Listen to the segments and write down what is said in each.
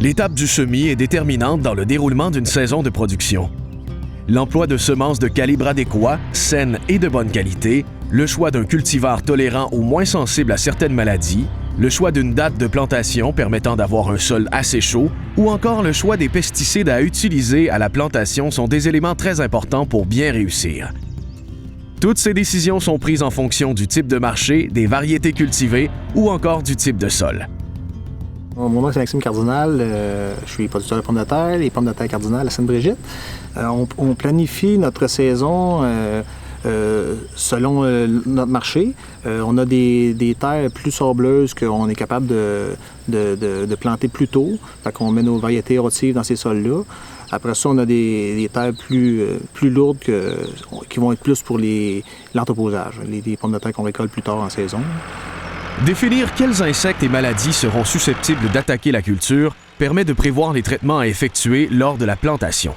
L'étape du semis est déterminante dans le déroulement d'une saison de production. L'emploi de semences de calibre adéquat, saines et de bonne qualité, le choix d'un cultivar tolérant ou moins sensible à certaines maladies, le choix d'une date de plantation permettant d'avoir un sol assez chaud ou encore le choix des pesticides à utiliser à la plantation sont des éléments très importants pour bien réussir. Toutes ces décisions sont prises en fonction du type de marché, des variétés cultivées ou encore du type de sol. Mon nom, c'est Maxime Cardinal. Je suis producteur de pommes de terre, les pommes de terre cardinales à Sainte-Brigitte. On planifie notre saison selon notre marché. On a des terres plus sableuses qu'on est capable de planter plus tôt. Fait qu'on met nos variétés rotatives dans ces sols-là. Après ça, on a des terres plus lourdes qui vont être plus pour l'entreposage, les pommes de terre qu'on récolte plus tard en saison. Définir quels insectes et maladies seront susceptibles d'attaquer la culture permet de prévoir les traitements à effectuer lors de la plantation.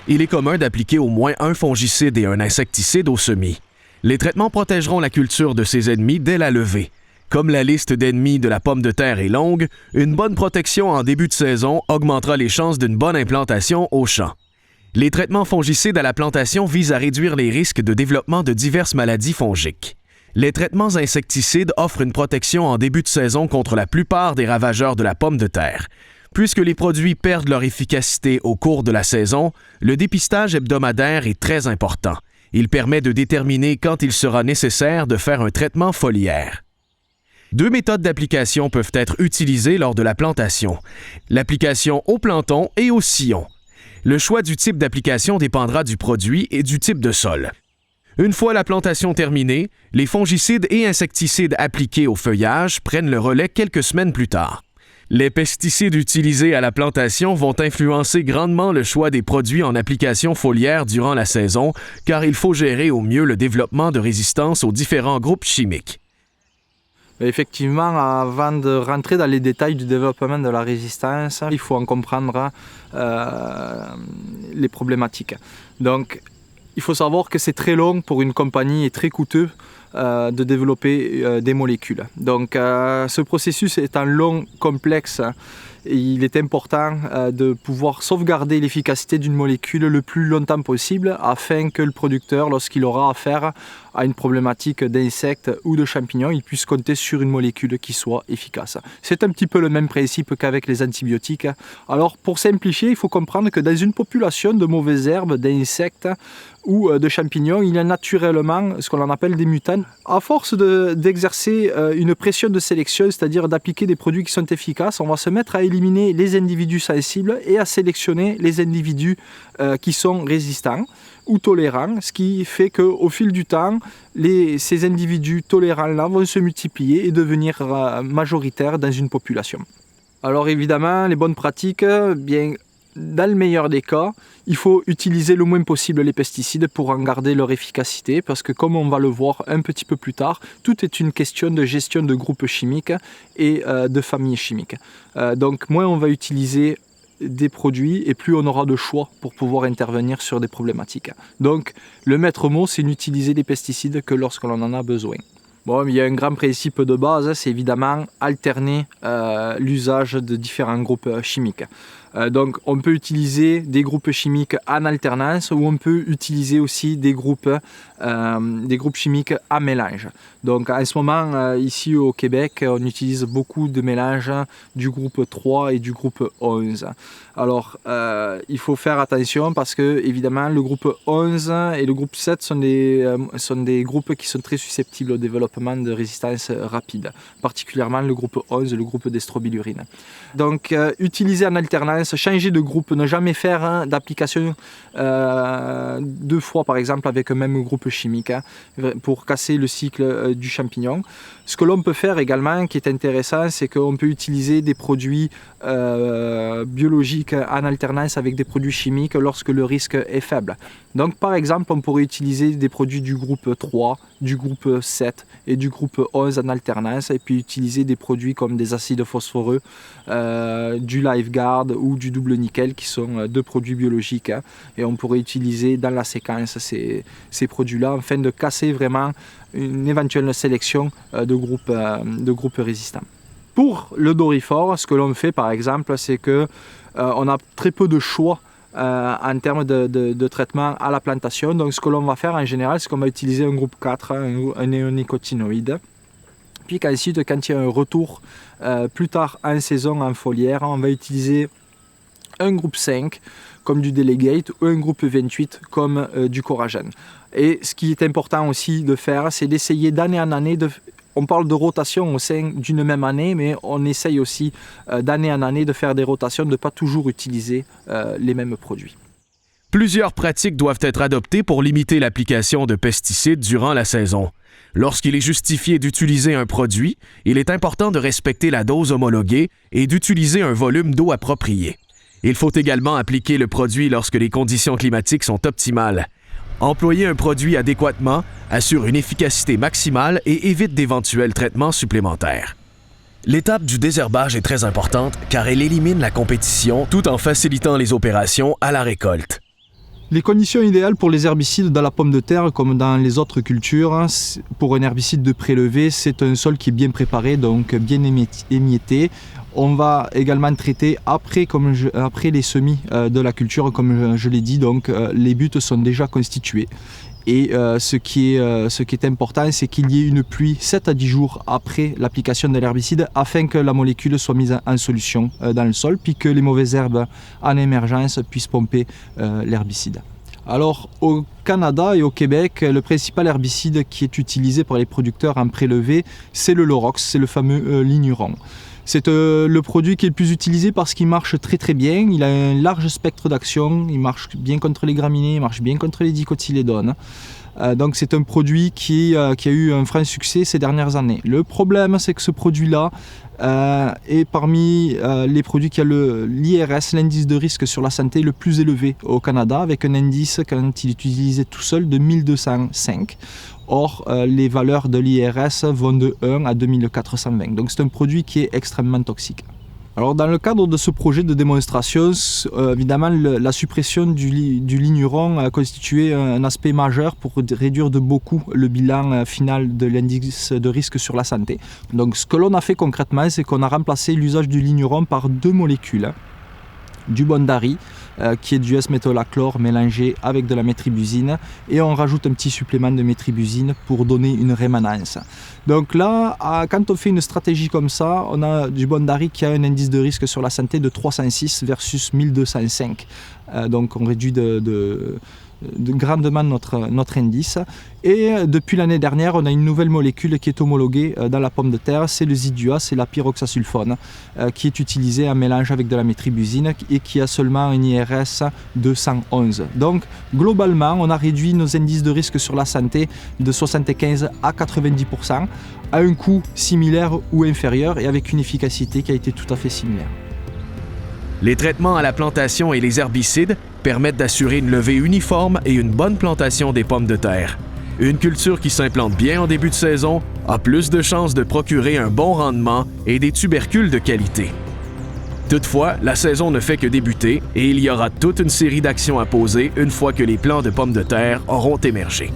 Il est commun d'appliquer au moins un fongicide et un insecticide au semis. Les traitements protégeront la culture de ses ennemis dès la levée. Comme la liste d'ennemis de la pomme de terre est longue, une bonne protection en début de saison augmentera les chances d'une bonne implantation au champ. Les traitements fongicides à la plantation visent à réduire les risques de développement de diverses maladies fongiques. Les traitements insecticides offrent une protection en début de saison contre la plupart des ravageurs de la pomme de terre. Puisque les produits perdent leur efficacité au cours de la saison, le dépistage hebdomadaire est très important. Il permet de déterminer quand il sera nécessaire de faire un traitement foliaire. Deux méthodes d'application peuvent être utilisées lors de la plantation. L'application au planton et au sillon. Le choix du type d'application dépendra du produit et du type de sol. Une fois la plantation terminée, les fongicides et insecticides appliqués au feuillage prennent le relais quelques semaines plus tard. Les pesticides utilisés à la plantation vont influencer grandement le choix des produits en application foliaire durant la saison, car il faut gérer au mieux le développement de résistance aux différents groupes chimiques. Effectivement, avant de rentrer dans les détails du développement de la résistance, il faut en comprendre les problématiques. Donc, il faut savoir que c'est très long pour une compagnie et très coûteux de développer des molécules. Donc ce processus étant long, complexe, il est important de pouvoir sauvegarder l'efficacité d'une molécule le plus longtemps possible afin que le producteur, lorsqu'il aura affaire à une problématique d'insectes ou de champignons, il puisse compter sur une molécule qui soit efficace. C'est un petit peu le même principe qu'avec les antibiotiques. Alors pour simplifier, il faut comprendre que dans une population de mauvaises herbes, d'insectes ou de champignons, il y a naturellement ce qu'on appelle des mutants. À force d'exercer une pression de sélection, c'est-à-dire d'appliquer des produits qui sont efficaces, on va se mettre à éliminer les individus sensibles et à sélectionner les individus qui sont résistants ou tolérants, ce qui fait qu'au fil du temps, ces individus tolérants-là vont se multiplier et devenir majoritaires dans une population. Alors évidemment, les bonnes pratiques, bien, dans le meilleur des cas, il faut utiliser le moins possible les pesticides pour en garder leur efficacité parce que comme on va le voir un petit peu plus tard, tout est une question de gestion de groupes chimiques et de familles chimiques. Donc moins on va utiliser des produits et plus on aura de choix pour pouvoir intervenir sur des problématiques. Donc le maître mot, c'est n'utiliser les pesticides que lorsqu'on en a besoin. Bon, il y a un grand principe de base, c'est évidemment alterner l'usage de différents groupes chimiques. Donc on peut utiliser des groupes chimiques en alternance ou on peut utiliser aussi des groupes chimiques à mélange. Donc en ce moment, ici au Québec, on utilise beaucoup de mélanges du groupe 3 et du groupe 11. Alors il faut faire attention parce que évidemment le groupe 11 et le groupe 7 sont des groupes qui sont très susceptibles au développement de résistance rapide, particulièrement le groupe 11 et le groupe d'estrobilurine. Donc utiliser en alternance, changer de groupe, ne jamais faire d'application deux fois par exemple avec un même groupe chimique pour casser le cycle du champignon. Ce que l'on peut faire également qui est intéressant, c'est qu'on peut utiliser des produits biologiques en alternance avec des produits chimiques lorsque le risque est faible. Donc par exemple, on pourrait utiliser des produits du groupe 3, du groupe 7 et du groupe 11 en alternance et puis utiliser des produits comme des acides phosphoreux, du LifeGuard ou du double nickel qui sont deux produits biologiques et on pourrait utiliser dans la séquence ces produits-là afin de casser vraiment une éventuelle sélection de groupes résistants. Pour le Doryphore, ce que l'on fait par exemple, c'est que on a très peu de choix en termes de traitement à la plantation. Donc ce que l'on va faire en général, c'est qu'on va utiliser un groupe 4, un néonicotinoïde. Puis qu'ensuite, quand il y a un retour plus tard en saison en foliaire, on va utiliser un groupe 5 comme du Delegate ou un groupe 28 comme du Coragen. Et ce qui est important aussi de faire, c'est d'essayer d'année en année, on parle de rotation au sein d'une même année, mais on essaye aussi d'année en année de faire des rotations, de ne pas toujours utiliser les mêmes produits. Plusieurs pratiques doivent être adoptées pour limiter l'application de pesticides durant la saison. Lorsqu'il est justifié d'utiliser un produit, il est important de respecter la dose homologuée et d'utiliser un volume d'eau approprié. Il faut également appliquer le produit lorsque les conditions climatiques sont optimales. Employer un produit adéquatement assure une efficacité maximale et évite d'éventuels traitements supplémentaires. L'étape du désherbage est très importante car elle élimine la compétition tout en facilitant les opérations à la récolte. Les conditions idéales pour les herbicides dans la pomme de terre comme dans les autres cultures, pour un herbicide de prélevé, c'est un sol qui est bien préparé, donc bien émietté. On va également traiter après les semis de la culture, comme je l'ai dit, donc les buts sont déjà constitués. Et ce qui est important, c'est qu'il y ait une pluie 7 à 10 jours après l'application de l'herbicide afin que la molécule soit mise en solution dans le sol, puis que les mauvaises herbes en émergence puissent pomper l'herbicide. Alors au Canada et au Québec, le principal herbicide qui est utilisé par les producteurs en prélevé, c'est le Lorox, c'est le fameux ligneron. C'est le produit qui est le plus utilisé parce qu'il marche très très bien, il a un large spectre d'action, il marche bien contre les graminées, il marche bien contre les dicotylédones. Donc c'est un produit qui a eu un franc succès ces dernières années. Le problème, c'est que ce produit-là est parmi les produits qui a l'IRS, l'indice de risque sur la santé le plus élevé au Canada, avec un indice, quand il est utilisé tout seul, de 1205. Or, les valeurs de l'IRS vont de 1 à 2420. Donc c'est un produit qui est extrêmement toxique. Alors dans le cadre de ce projet de démonstration, évidemment la suppression du ligneron a constitué un aspect majeur pour réduire de beaucoup le bilan final de l'indice de risque sur la santé. Donc ce que l'on a fait concrètement, c'est qu'on a remplacé l'usage du ligneron par 2 molécules. Du Bondari, qui est du S-métolachlore mélangé avec de la métribuzine, et on rajoute un petit supplément de métribuzine pour donner une rémanence. Donc là, quand on fait une stratégie comme ça, on a du Bondari qui a un indice de risque sur la santé de 306 versus 1205. Donc on réduit grandement notre indice. Et depuis l'année dernière, on a une nouvelle molécule qui est homologuée dans la pomme de terre, c'est le Zidua, c'est la pyroxasulfone, qui est utilisée en mélange avec de la métribuzine et qui a seulement un IRS de 111. Donc globalement, on a réduit nos indices de risque sur la santé de 75 à 90% à un coût similaire ou inférieur et avec une efficacité qui a été tout à fait similaire. Les traitements à la plantation et les herbicides permettent d'assurer une levée uniforme et une bonne plantation des pommes de terre. Une culture qui s'implante bien en début de saison a plus de chances de procurer un bon rendement et des tubercules de qualité. Toutefois, la saison ne fait que débuter et il y aura toute une série d'actions à poser une fois que les plants de pommes de terre auront émergé.